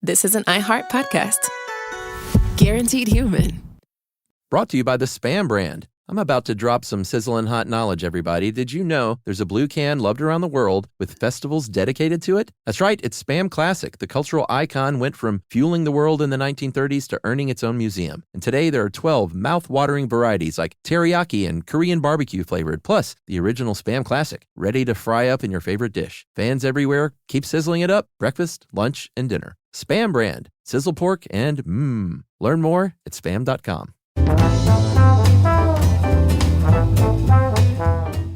This is an iHeart podcast. Guaranteed human. Brought to you by the Spam brand. I'm about to drop some sizzling hot knowledge, everybody. Did you know there's a blue can loved around the world with festivals dedicated to it? That's right, it's Spam Classic. The cultural icon went from fueling the world in the 1930s to earning its own museum. And today there are 12 mouth-watering varieties like teriyaki and Korean barbecue flavored, plus the original Spam Classic, ready to fry up in your favorite dish. Fans everywhere, keep sizzling it up, breakfast, lunch, and dinner. Spam brand, sizzle pork, and Learn more at spam.com.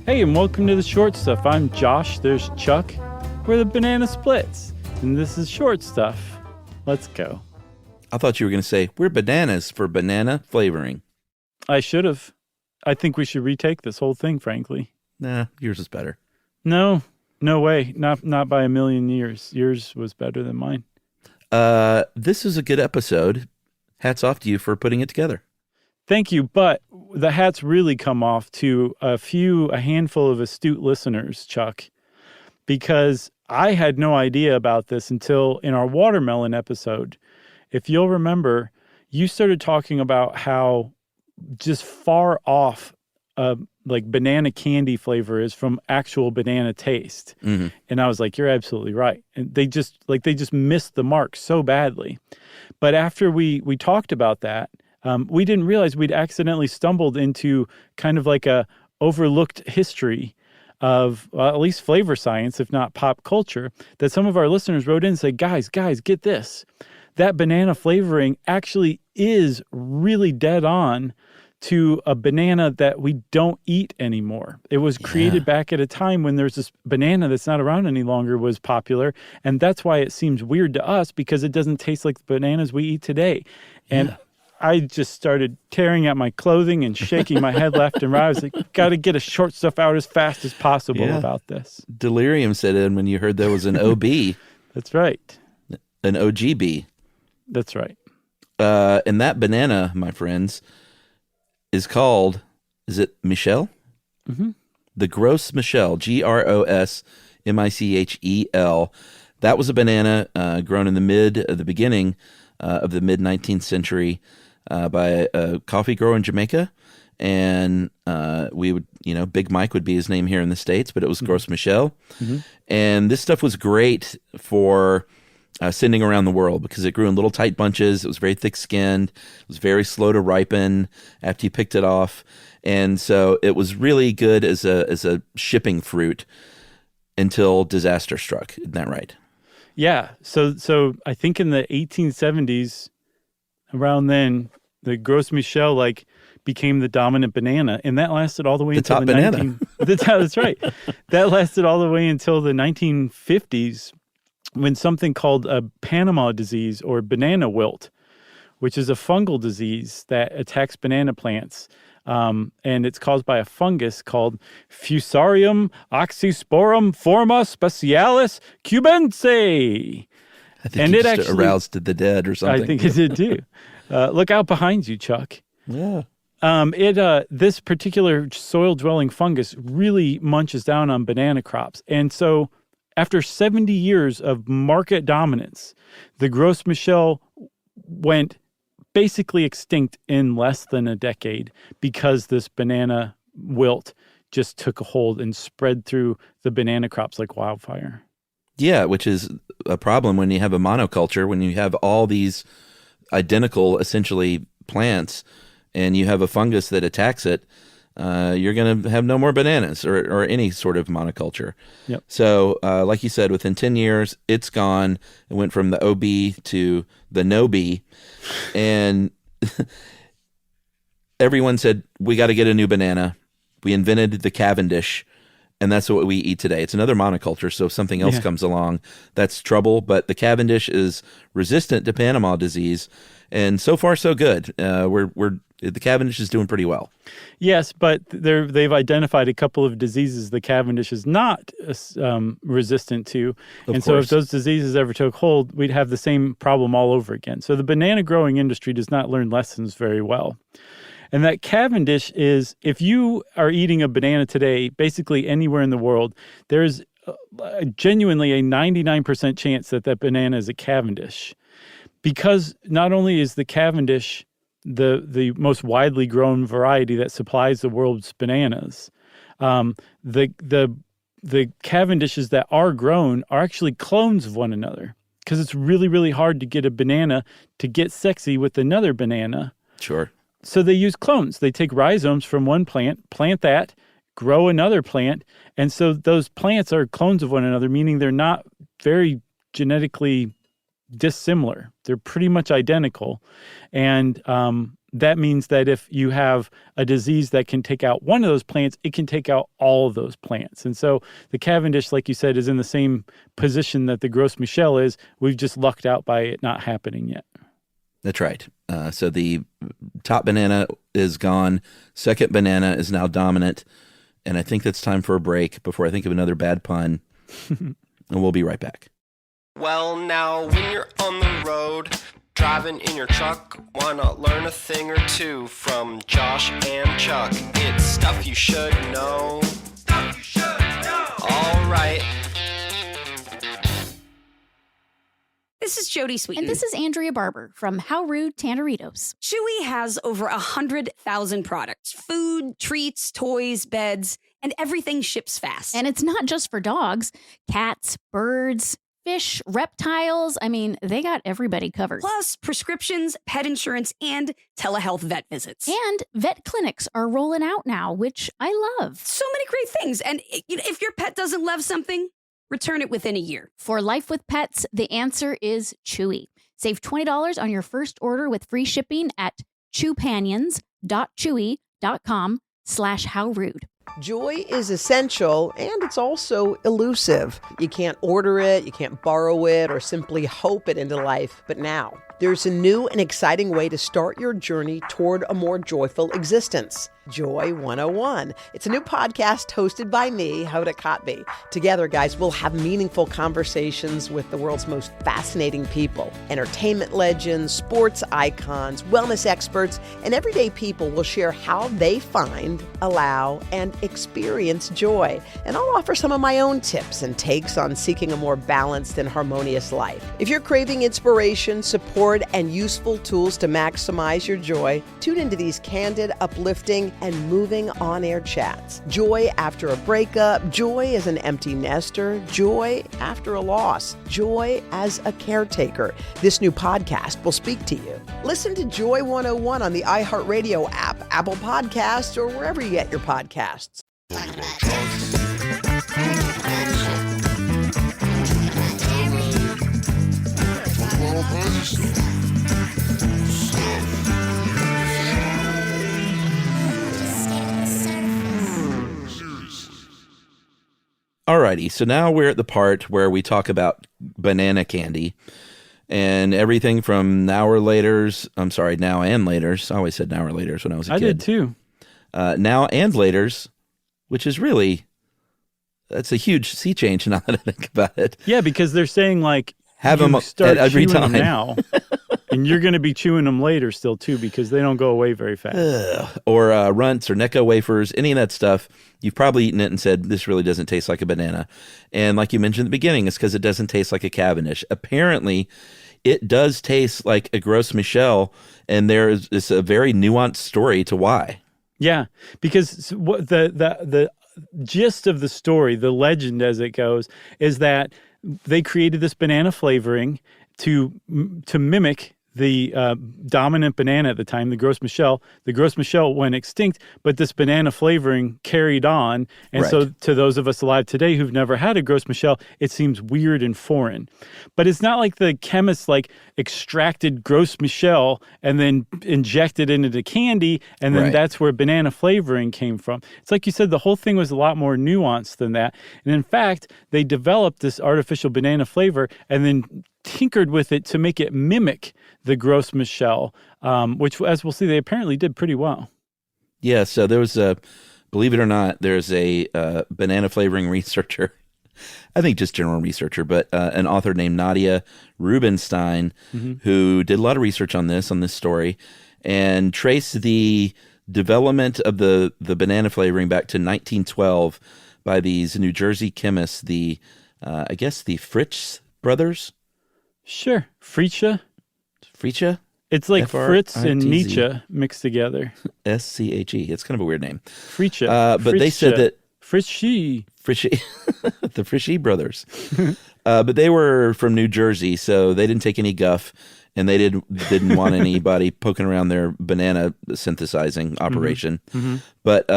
Hey, and welcome to the Short Stuff. I'm Josh, there's Chuck. We're the Banana Splits, and this is Short Stuff. Let's go. I thought you were going to say, we're bananas for banana flavoring. I should have. I think we should retake this whole thing, frankly. Nah, yours is better. No way. Not by a million years. Yours was better than mine. This is a good episode. Hats off to you for putting it together. Thank you, but the hats really come off to a handful of astute listeners, Chuck, because I had no idea about this until in our watermelon episode. If you'll remember, you started talking about how just far off like banana candy flavor is from actual banana taste. Mm-hmm. And I was like, you're absolutely right. And they just missed the mark so badly. But after we talked about that, we didn't realize we'd accidentally stumbled into kind of like a overlooked history of at least flavor science, if not pop culture, that some of our listeners wrote in and said, guys, get this. That banana flavoring actually is really dead on to a banana that we don't eat anymore. It was created back at a time when there's this banana that's not around any longer was popular. And that's why it seems weird to us, because it doesn't taste like the bananas we eat today. And I just started tearing at my clothing and shaking my head left and right. I was like, got to get a Short Stuff out as fast as possible about this. Delirium set in when you heard there was an OB. That's right. An OGB. That's right. And that banana, my friends, is called, is it Michel? Mm-hmm. The Gros Michel, Grosmichel. That was a banana grown in the beginning of the mid-19th century by a coffee grower in Jamaica. And we would, Big Mike would be his name here in the States, but it was Gros Michel. Mm-hmm. And this stuff was great for sending around the world because it grew in little tight bunches. It was very thick-skinned. It was very slow to ripen after you picked it off. And so it was really good as a shipping fruit until disaster struck. Isn't that right? Yeah. So I think in the 1870s, around then, the Gros Michel became the dominant banana, and that lasted all the way until the top banana. That's right. That lasted all the way until the 1950s, when something called a Panama disease or banana wilt, which is a fungal disease that attacks banana plants. And it's caused by a fungus called Fusarium oxysporum forma specialis cubense. I think it actually aroused the dead or something. I think it did too. Look out behind you, Chuck. Yeah. This particular soil-dwelling fungus really munches down on banana crops. And so after 70 years of market dominance, the Gros Michel went basically extinct in less than a decade because this banana wilt just took a hold and spread through the banana crops like wildfire. Yeah, which is a problem when you have a monoculture, when you have all these identical, essentially, plants, and you have a fungus that attacks it. You're going to have no more bananas or any sort of monoculture. Yep. So, like you said, within 10 years, it's gone. It went from the OB to the no-B. And everyone said, we got to get a new banana. We invented the Cavendish, and that's what we eat today. It's another monoculture, so if something else comes along, that's trouble. But the Cavendish is resistant to Panama disease, and so far, so good. The Cavendish is doing pretty well. Yes, but they've identified a couple of diseases the Cavendish is not resistant to. So if those diseases ever took hold, we'd have the same problem all over again. So the banana growing industry does not learn lessons very well. And that Cavendish is, if you are eating a banana today, basically anywhere in the world, there's genuinely a 99% chance that banana is a Cavendish. because not only is the Cavendish the most widely grown variety that supplies the world's bananas, the Cavendishes that are grown are actually clones of one another, because it's really, really hard to get a banana to get sexy with another banana. Sure. So they use clones. They take rhizomes from one plant, plant that, grow another plant, and so those plants are clones of one another, meaning they're not very genetically dissimilar. They're pretty much identical. And that means that if you have a disease that can take out one of those plants, it can take out all of those plants. And so the Cavendish, like you said, is in the same position that the Gros Michel is. We've just lucked out by it not happening yet. That's right. So the top banana is gone. Second banana is now dominant. And I think that's time for a break before I think of another bad pun. And we'll be right back. Well, now, when you're on the road, driving in your truck, why not learn a thing or two from Josh and Chuck? It's stuff you should know. Stuff you should know. All right. This is Jody Sweeten. And this is Andrea Barber from How Rude Tanneritos. Chewy has over 100,000 products. Food, treats, toys, beds, and everything ships fast. And it's not just for dogs. Cats, birds, fish, reptiles. I mean, they got everybody covered. Plus, prescriptions, pet insurance, and telehealth vet visits. And vet clinics are rolling out now, which I love. So many great things. And if your pet doesn't love something, return it within a year. For life with pets, the answer is Chewy. Save $20 on your first order with free shipping at chewpanions.chewy.com/howrude. Joy is essential, and it's also elusive. You can't order it, you can't borrow it, or simply hope it into life. But now, there's a new and exciting way to start your journey toward a more joyful existence. Joy 101. It's a new podcast hosted by me, Hoda Kotb. Together, guys, we'll have meaningful conversations with the world's most fascinating people. Entertainment legends, sports icons, wellness experts, and everyday people will share how they find, allow, and experience joy. And I'll offer some of my own tips and takes on seeking a more balanced and harmonious life. If you're craving inspiration, support, and useful tools to maximize your joy, tune into these candid, uplifting, and moving on-air chats. Joy after a breakup, joy as an empty nester, joy after a loss, joy as a caretaker. This new podcast will speak to you. Listen to Joy 101 on the iHeartRadio app, Apple Podcasts, or wherever you get your podcasts. Alrighty, so now we're at the part where we talk about banana candy and everything from now and laters. I always said now or laters when I was a kid. I did too. Now and laters, which is really, that's a huge sea change now that I think about it. Yeah, because they're saying like, Have you them start at every chewing time them now, and you're going to be chewing them later still too, because they don't go away very fast. Or Runts or Necco wafers, any of that stuff. You've probably eaten it and said, this really doesn't taste like a banana. And like you mentioned at the beginning, it's because it doesn't taste like a Cavendish. Apparently, it does taste like a Gros Michel, and it's a very nuanced story to why. Yeah, because what the gist of the story, the legend as it goes, is that they created this banana flavoring to mimic the dominant banana at the time, the Gros Michel. The Gros Michel went extinct, but this banana flavoring carried on. And so to those of us alive today who've never had a Gros Michel, it seems weird and foreign. But it's not like the chemists extracted Gros Michel and then injected it into the candy, and then that's where banana flavoring came from. It's like you said, the whole thing was a lot more nuanced than that. And in fact, they developed this artificial banana flavor and then tinkered with it to make it mimic the Gros Michel, which, as we'll see, they apparently did pretty well. Yeah, so there was believe it or not, there's a banana flavoring researcher, I think just general researcher, but an author named Nadia Rubinstein, who did a lot of research on this story, and traced the development of the banana flavoring back to 1912 by these New Jersey chemists, I guess the Fritz brothers. Sure. Fritzsche? Freesia? It's like Fritz and F-R-I-T-Z. Nietzsche mixed together. S-C-H-E. It's kind of a weird name. Freesia. But they said that Fritschie. the Frischi brothers. But they were from New Jersey, so they didn't take any guff, and they didn't want anybody poking around their banana synthesizing operation. Mm-hmm. But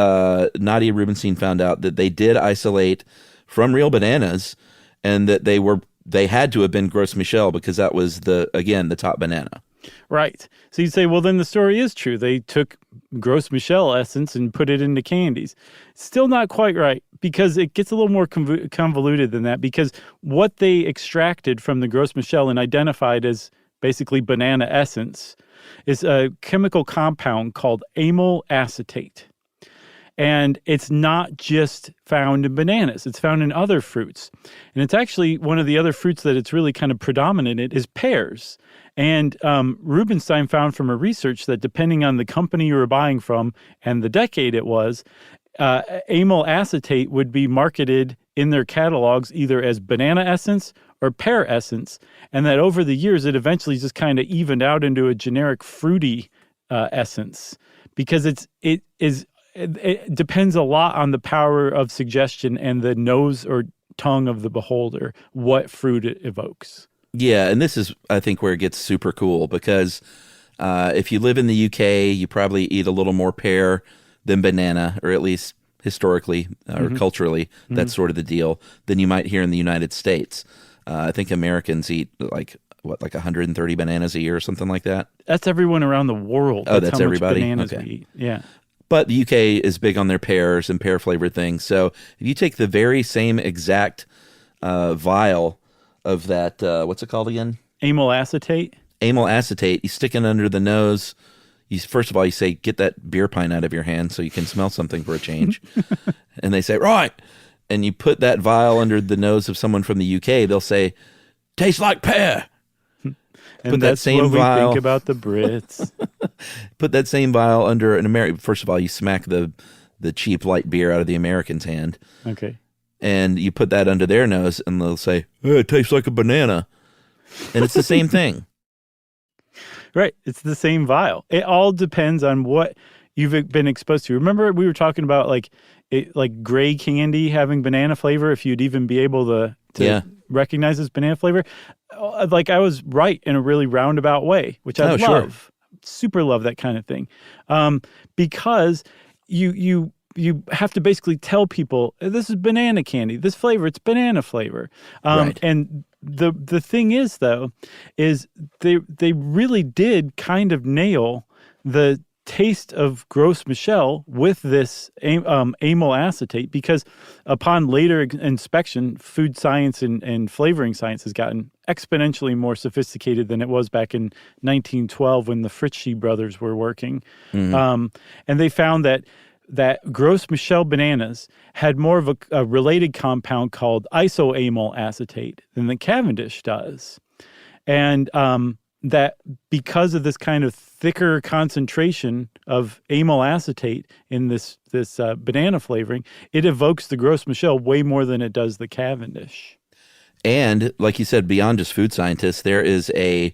Nadia Rubenstein found out that they did isolate from real bananas, and that they had to have been Gros Michel because that was the top banana. Right. So you'd say, well, then the story is true. They took Gros Michel essence and put it into candies. Still not quite right, because it gets a little more convoluted than that, because what they extracted from the Gros Michel and identified as basically banana essence is a chemical compound called amyl acetate. And it's not just found in bananas. It's found in other fruits. And it's actually one of the other fruits that it's really kind of predominant in is pears. And Rubenstein found from her research that depending on the company you were buying from and the decade it was, amyl acetate would be marketed in their catalogs either as banana essence or pear essence. And that over the years, it eventually just kind of evened out into a generic fruity essence, because it depends a lot on the power of suggestion and the nose or tongue of the beholder, what fruit it evokes. Yeah, and this is, I think, where it gets super cool, because if you live in the UK, you probably eat a little more pear than banana, or at least historically or culturally, that's sort of the deal, than you might hear in the United States. I think Americans eat like 130 bananas a year or something like that. That's everyone around the world. Oh, that's how everybody? much bananas Okay. we eat. Yeah. But the UK is big on their pears and pear-flavored things. So if you take the very same exact vial of that, what's it called again? Amyl acetate. Amyl acetate, you stick it under the nose. First of all, you say, get that beer pint out of your hand so you can smell something for a change. And they say, right. And you put that vial under the nose of someone from the UK, they'll say, tastes like pear. And Put that's that same what we vial. think about the Brits. Put that same vial under an American. First of all, you smack the cheap light beer out of the American's hand. Okay. And you put that under their nose, and they'll say, oh, it tastes like a banana. And it's the same thing. Right. It's the same vial. It all depends on what you've been exposed to. Remember, we were talking about like gray candy having banana flavor, if you'd even be able to recognize this banana flavor. Like, I was right in a really roundabout way, which I love. Sure. Super love that kind of thing. Because you have to basically tell people, this is banana candy. This flavor, it's banana flavor. Right. And the thing is, though, is they really did kind of nail the taste of Gros Michel with this amyl acetate, because upon later inspection, food science and flavoring science has gotten exponentially more sophisticated than it was back in 1912 when the Fritschie brothers were working. And they found that Gros Michel bananas had more of a related compound called isoamyl acetate than the Cavendish does. And that because of this kind of thicker concentration of amyl acetate in this banana flavoring, it evokes the Gros Michel way more than it does the Cavendish. And like you said, beyond just food scientists, there is a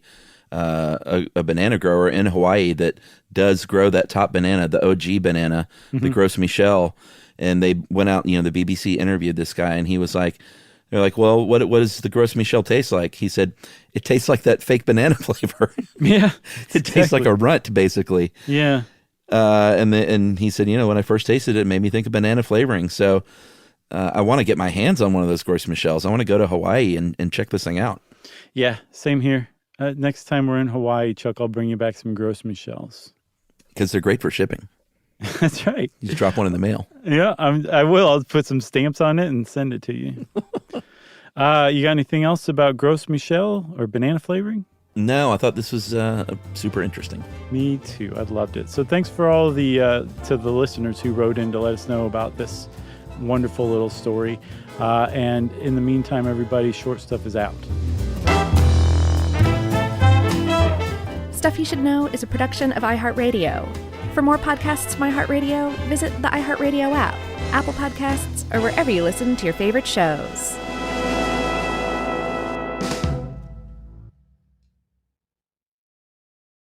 banana grower in Hawaii that does grow that top banana, the OG banana, the Gros Michel. And they went out, the BBC interviewed this guy, and he was like, they're like, well, what does the Gros Michel taste like? He said, it tastes like that fake banana flavor. Yeah. It tastes like a runt, basically. Yeah. And he said, when I first tasted it, it made me think of banana flavoring. So I want to get my hands on one of those Gros Michels. I want to go to Hawaii and check this thing out. Yeah, same here. Next time we're in Hawaii, Chuck, I'll bring you back some Gros Michels. Because they're great for shipping. That's right. You just drop one in the mail. Yeah, I will. I'll put some stamps on it and send it to you. You got anything else about Gros Michel or banana flavoring? No, I thought this was super interesting. Me too. I loved it. So thanks for all to the listeners who wrote in to let us know about this wonderful little story. And in the meantime, everybody, Short Stuff is out. Stuff You Should Know is a production of iHeartRadio. For more podcasts from iHeartRadio, visit the iHeartRadio app, Apple Podcasts, or wherever you listen to your favorite shows.